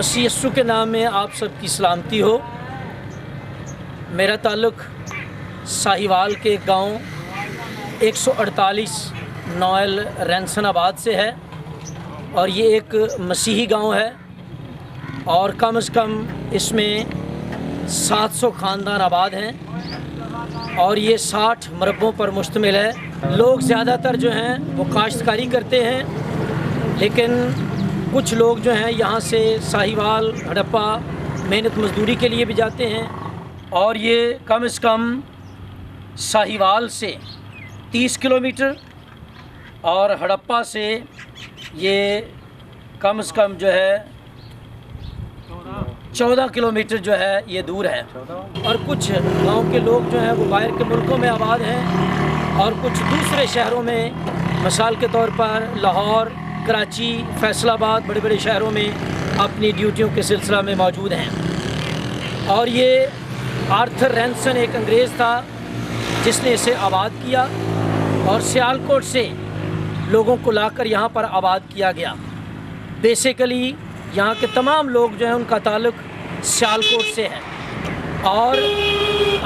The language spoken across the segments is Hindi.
मसीह यस्सु के नाम में आप सबकी सलामती हो। मेरा ताल्लुक़ साहिवाल के गांव 148 नॉयल रैनसनाबाद से है और ये एक मसीही गांव है और कम से कम इसमें 700 ख़ानदान आबाद हैं और ये 60 मरबों पर मुश्तमिल है। लोग ज़्यादातर जो हैं वो काश्तकारी करते हैं, लेकिन कुछ लोग जो हैं यहाँ से साहिवाल हड़प्पा मेहनत मजदूरी के लिए भी जाते हैं और ये कम से कम साहिवाल से 30 किलोमीटर और हड़प्पा से ये कम से कम जो है 14 किलोमीटर जो है ये दूर है। और कुछ गांव के लोग जो हैं वो बाहर के मुल्कों में आबाद हैं और कुछ दूसरे शहरों में, मिसाल के तौर पर लाहौर, कराची, फैसलाबाद, बड़े बड़े शहरों में अपनी ड्यूटियों के सिलसिला में मौजूद हैं। और ये आर्थर रैनसन एक अंग्रेज़ था जिसने इसे आबाद किया और सियालकोट से लोगों को लाकर यहाँ पर आबाद किया गया। बेसिकली यहाँ के तमाम लोग जो हैं उनका ताल्लुक़ सियालकोट से है और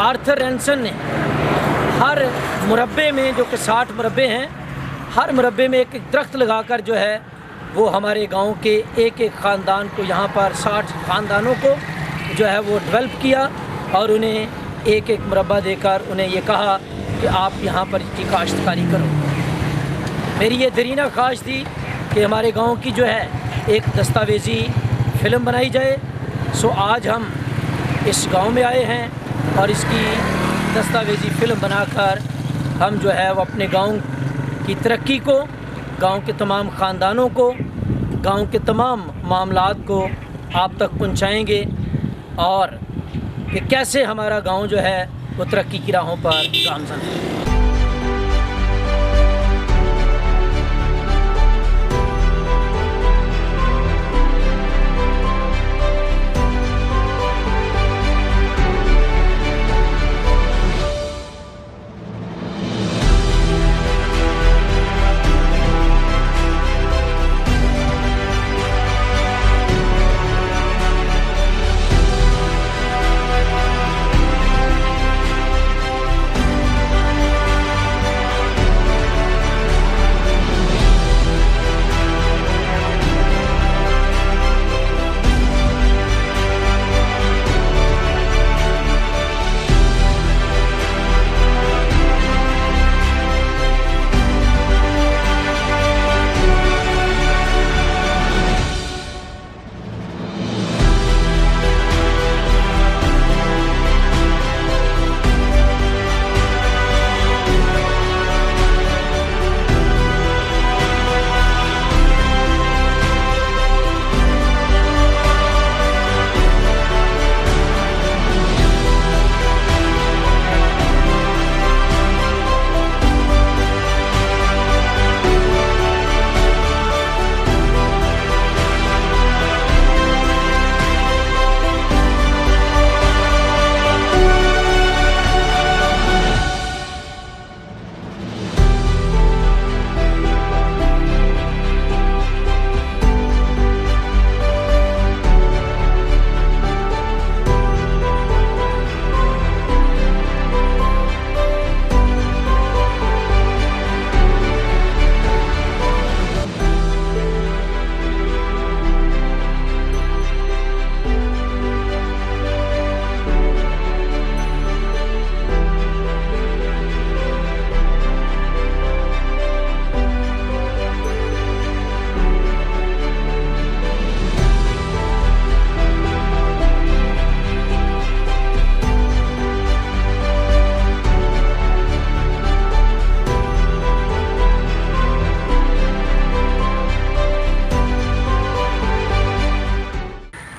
आर्थर रैनसन ने हर मुरब्बे में, जो कि 60 मुरब्बे हैं, हर मुरब्बे में एक एक दरख्त लगाकर जो है वो हमारे गांव के एक एक ख़ानदान को, यहाँ पर 60 ख़ानदानों को जो है वो डेवलप किया और उन्हें एक एक मुरब्बा देकर उन्हें ये कहा कि आप यहाँ पर इसकी काश्तकारी करो। मेरी ये दरीना ख्वाहिश थी कि हमारे गांव की जो है एक दस्तावेज़ी फ़िल्म बनाई जाए। सो आज हम इस गांव में आए हैं और इसकी दस्तावेज़ी फ़िल्म बनाकर हम जो है वो अपने गांव की तरक्की को, गांव के तमाम ख़ानदानों को, गांव के तमाम मामलात को आप तक पहुंचाएंगे और कि कैसे हमारा गांव जो है वो तरक्की की राहों पर गामज़न है।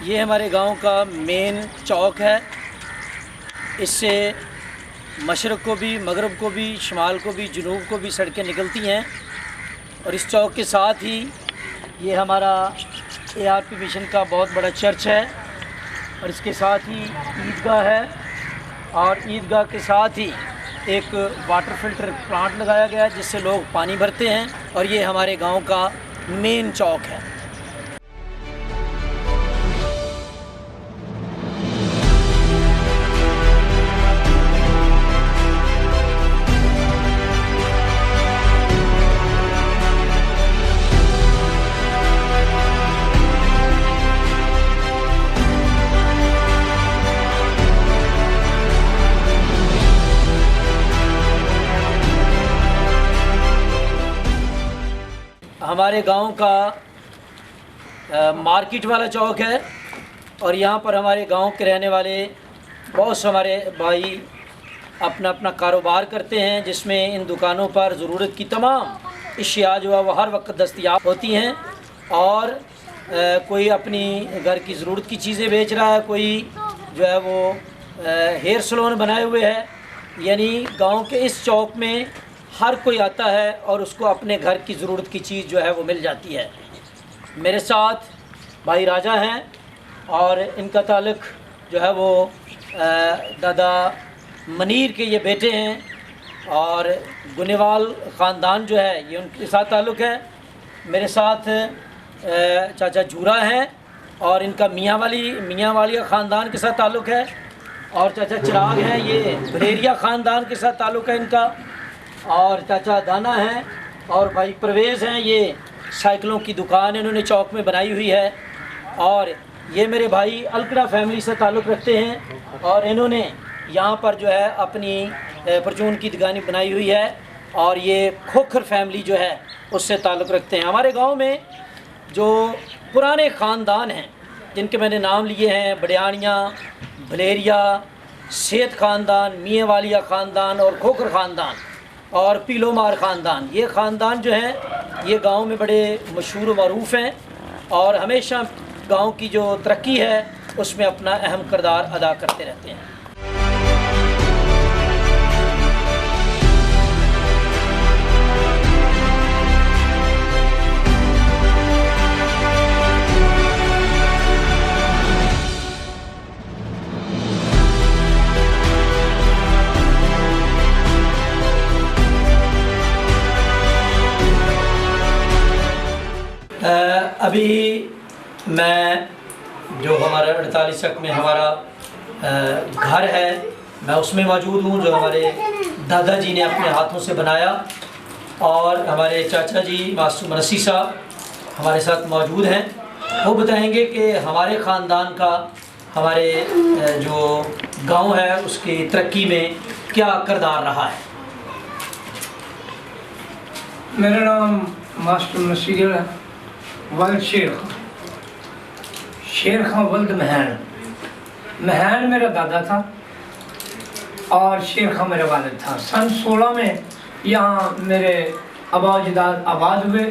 ये हमारे गांव का मेन चौक है। इससे मशरक़ को भी, मगरब को भी, शुमाल को भी, जनूब को भी सड़कें निकलती हैं और इस चौक के साथ ही ये हमारा ARP मिशन का बहुत बड़ा चर्च है और इसके साथ ही ईदगाह है और ईदगाह के साथ ही एक वाटर फिल्टर प्लांट लगाया गया है जिससे लोग पानी भरते हैं और ये हमारे गांव का मेन चौक है। हमारे गांव का मार्केट वाला चौक है और यहाँ पर हमारे गांव के रहने वाले बहुत से हमारे भाई अपना अपना कारोबार करते हैं, जिसमें इन दुकानों पर ज़रूरत की तमाम अशिया जो है वो हर वक्त दस्तयाब होती हैं। और कोई अपनी घर की ज़रूरत की चीज़ें बेच रहा है, कोई जो है वो हेयर सैलून बनाए हुए है। यानी गांव के इस चौक में हर कोई आता है और उसको अपने घर की ज़रूरत की चीज़ जो है वो मिल जाती है। मेरे साथ भाई राजा हैं और इनका ताल्लुक़ जो है वो दादा मनीर के ये बेटे हैं और गुनेवाल ख़ानदान जो है ये उनके साथ ताल्लुक़ है। मेरे साथ चाचा जूरा हैं और इनका मियाँ वालिया ख़ानदान के साथ ताल्लुक़ है। और चाचा चिराग हैं, ये बरेरिया ख़ानदान के साथ ताल्लुक़ है इनका। और चाचा दाना हैं और भाई परवेज़ हैं, ये साइकिलों की दुकान इन्होंने चौक में बनाई हुई है। और ये मेरे भाई अलकड़ा फैमिली से ताल्लुक़ रखते हैं और इन्होंने यहाँ पर जो है अपनी परचून की दुकान बनाई हुई है। और ये खोखर फैमिली जो है उससे ताल्लुक़ रखते हैं। हमारे गांव में जो पुराने ख़ानदान हैं जिनके मैंने नाम लिए हैं, बड़ियानिया, भलेरिया, सेठ ख़ानदान, मियाँ वालिया ख़ानदान और खोखर ख़ानदान और पीलोमार ख़ानदान, ये ख़ानदान जो हैं ये गांव में बड़े मशहूर मरूफ़ हैं और हमेशा गांव की जो तरक्की है उसमें अपना अहम किरदार अदा करते रहते हैं। अभी मैं जो हमारा 48 चक में हमारा घर है मैं उसमें मौजूद हूँ, जो हमारे दादाजी ने अपने हाथों से बनाया। और हमारे चाचा जी मासूम रसी साहब हमारे साथ मौजूद हैं, वो बताएंगे कि हमारे ख़ानदान का हमारे जो गांव है उसकी तरक्की में क्या किरदार रहा है। मेरा नाम मास्टर नसीर है, वल्द शेर खां वल्द महन मेरा दादा था और शेर खां मेरा वालिद था। सन 16 में यहाँ मेरे अबाजदाद आबाद हुए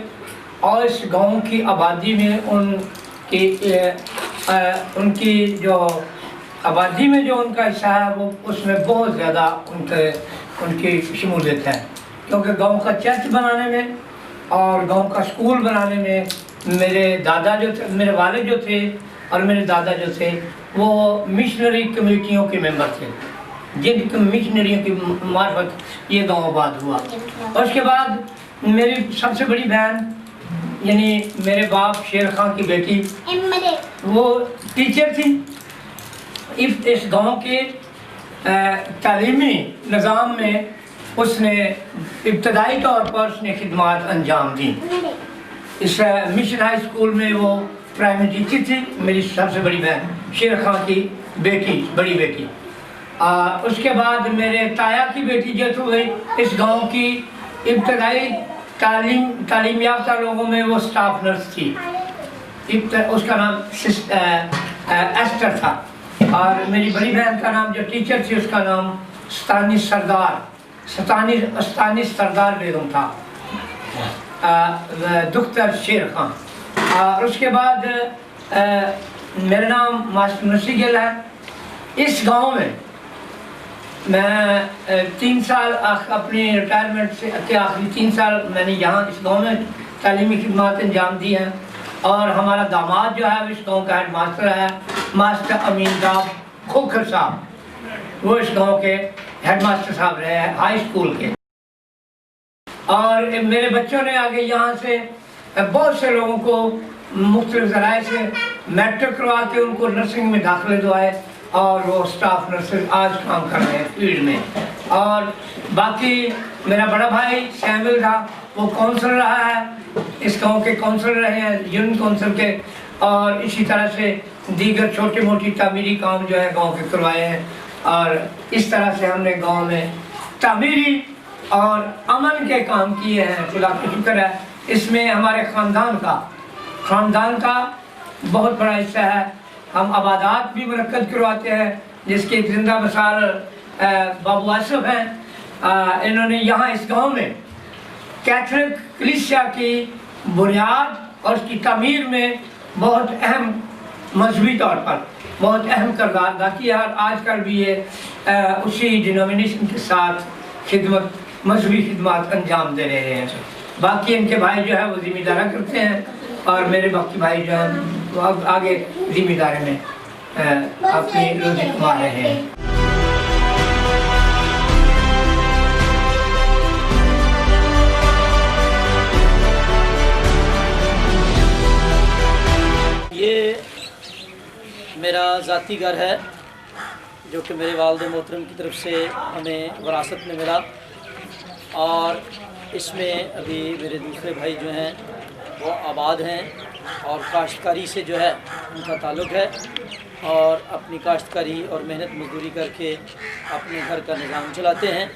और इस गांव की आबादी में उनकी जो आबादी में जो उनका हिस्सा है वो उसमें बहुत ज़्यादा उनकी शमूलियत है, क्योंकि गांव का चर्च बनाने में और गांव का स्कूल बनाने में मेरे दादा जो थे, मेरे वालिद जो थे और मेरे दादा जो थे वो मिशनरी कमेटियों के मेंबर थे, जिन मिशनरियों की मार्फत ये गांव आबाद हुआ। और उसके बाद मेरी सबसे बड़ी बहन यानी मेरे बाप शेर खां की बेटी वो टीचर थी। इस गांव के तालीमी निज़ाम में उसने इब्तदाई तौर पर उसने खिदमत अंजाम दी। इस मिशन हाई स्कूल में वो प्राइमरी टीचर थी, मेरी सबसे बड़ी बहन शेर खां की बेटी, बड़ी बेटी। उसके बाद मेरे ताया की बेटी जो हुई इस गांव की इब्तदाई तालीम याफ्ता लोगों में वो स्टाफ नर्स थी। उसका नाम एस्टर था। और मेरी बड़ी बहन का नाम जो टीचर थी उसका नाम अस्तानी सरदार बेगम था, दुख्तर शेर खां। और उसके बाद मेरा नाम मास्टर नसीर है। इस गांव में मैं 3 साल अपनी रिटायरमेंट से के आखिरी 3 साल मैंने यहाँ इस गांव में तालीमी खिदमत अंजाम दी है। और हमारा दामाद जो है इस गांव का हेड मास्टर है, मास्टर अमीन दाब खोखर साहब, वो इस गांव के हेड मास्टर साहब रहे हैं हाई स्कूल के। और मेरे बच्चों ने आगे यहाँ से बहुत से लोगों को मुख्तलिफ ज़राए से मैट्रिक करवा के उनको नर्सिंग में दाखिले दिलवाए और वो स्टाफ नर्सेज आज काम कर रहे हैं फील्ड में। और बाकी मेरा बड़ा भाई शैमिल था, वो काउंसलर रहा है, इस गांव के काउंसलर रहे हैं, यूनियन काउंसिल के। और इसी तरह से दीगर छोटी मोटी तामीरी काम जो है गांव के करवाए हैं। और इस तरह से हमने गांव में तामीरी और अमन के काम किए हैं। खुदा का शुक्र है इसमें हमारे ख़ानदान का बहुत बड़ा हिस्सा है। हम आबादात भी मुनक्कद करवाते हैं, जिसके एक जिंदा मिसाल बाबू आसिफ हैं। इन्होंने यहाँ इस गांव में कैथोलिक कलीसिया की बुनियाद और उसकी तामीर में बहुत अहम मजहबी तौर पर बहुत अहम किरदार अदा किया और आजकल भी ये उसी डिनोमिनेशन के साथ मजहबी खिदमत अंजाम दे रहे हैं। बाकी इनके भाई जो है वो जिम्मेदारा करते हैं और मेरे बाकी भाई जो हैं वो आगे जिम्मेदारी में अपनी रोजी कमा रहे हैं। ये मेरा ज़ाती घर है जो कि मेरे वालिद मोहतरम की तरफ से हमें विरासत में मिला, और इसमें अभी मेरे दूसरे भाई जो हैं वो आबाद हैं और काश्तकारी से जो है उनका ताल्लुक़ है, और अपनी काश्तकारी और मेहनत मजदूरी करके अपने घर का निज़ाम चलाते हैं।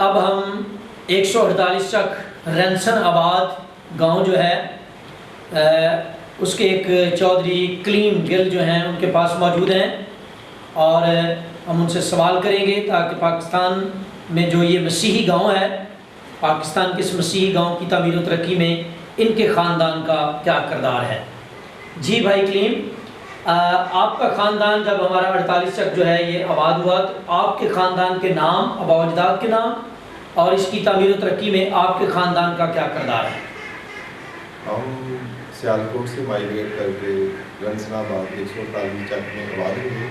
अब हम 148 चक रंसन आबाद गांव जो है उसके एक चौधरी कलीम गिल जो हैं उनके पास मौजूद हैं, और हम उनसे सवाल करेंगे ताकि पाकिस्तान में जो ये मसीही गांव है, पाकिस्तान के इस मसीही गांव की तामीर और तरक्की में इनके ख़ानदान का क्या किरदार है। जी भाई कलीम, आपका ख़ानदान जब हमारा 48 चक जो है ये आबाद हुआ, तो आपके ख़ानदान के नाम, आबा अजदाद के नाम और इसकी तामीर और तरक्की में आपके ख़ानदान का क्या किरदार है। हम सियालकोट से माइग्रेट करके रंसनाबाद 148 चक में आबाद हुए।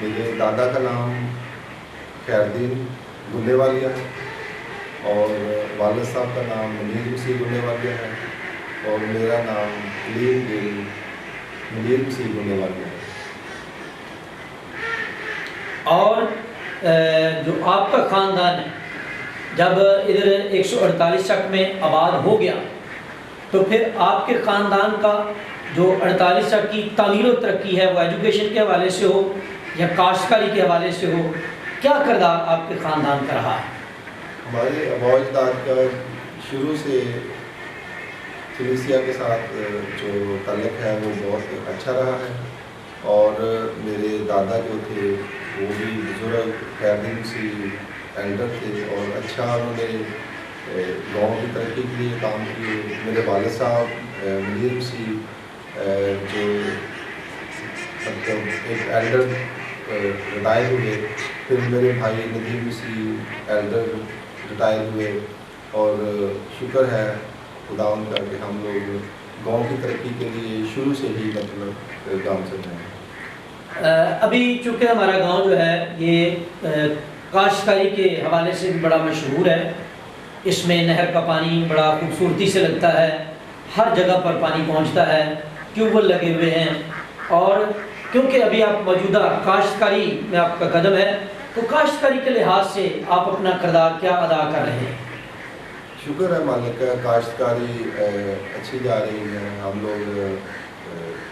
मेरे दादा का नाम खैरदीन गुल्लेवालिया है और वालिद साहब का नाम मुनीर मसीह गुल्लेवालिया है और मेरा नाम कलीम गिल मुनीर मसीह गुल्लेवालिया है। और जो आपका ख़ानदान है जब इधर 148 चक में आबाद हो गया, तो फिर आपके ख़ानदान का जो 48 चक की तामीर और तरक्की है वो एजुकेशन के हवाले से हो या काश्तकारी के हवाले से हो, क्या किरदार आपके ख़ानदान का रहा है। हमारे आबा अजदाद का शुरू से कलीसिया के साथ जो ताल्लुक़ है वो बहुत अच्छा रहा है, और मेरे दादा जो थे वो भी बुजुर्ग खैरदीन सी एल्डर थे और अच्छा उन्होंने गाँव की तरक्की के लिए काम किए। मेरे वालिद साहब मुनीर मसीह जो मतलब एक एल्डर रिटायर हुए, फिर मेरे भाई नदीम मसीह एल्डर रिटायर हुए, और शुक्र है खुदा उनका कि हम लोग गांव की तरक्की के लिए शुरू से ही मतलब काम से हैं। अभी चूँकि हमारा गांव जो है ये काश्तकारी के हवाले से भी बड़ा मशहूर है, इसमें नहर का पानी बड़ा खूबसूरती से लगता है, हर जगह पर पानी पहुंचता है, ट्यूबवेल लगे हुए हैं, और क्योंकि अभी आप मौजूदा काश्तकारी में आपका कदम है, तो काश्तकारी के लिहाज से आप अपना किरदार क्या अदा कर रहे हैं। शुक्र है मालिक का, काश्तकारी अच्छी जा रही है। हम लोग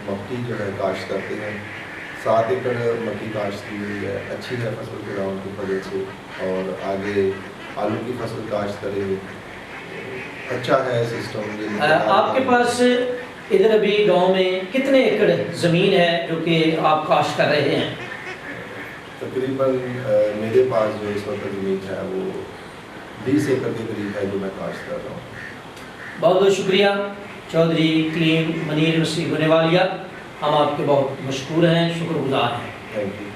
मक्की जो है काश्त करते हैं, 7 एकड़ मक्की काश्त की हुई है, अच्छी है फसल ग्राउंड की वजह से, और आगे आलू की फसल काश्त करेंगे, अच्छा है सिस्टम। आपके पास इधर अभी गांव में कितने एकड़ ज़मीन है जो कि आप काश्त कर रहे हैं। तकरीबन मेरे पास जो इस वक्त ज़मीन है वो 20 एकड़ के करीब है जो मैं काश्त कर रहा हूँ। बहुत बहुत शुक्रिया चौधरी कलीम मुनीर मसीह गुल्लेवालिया, हम आपके बहुत मशकूर हैं, शुक्रगुज़ार हैं। Thank you.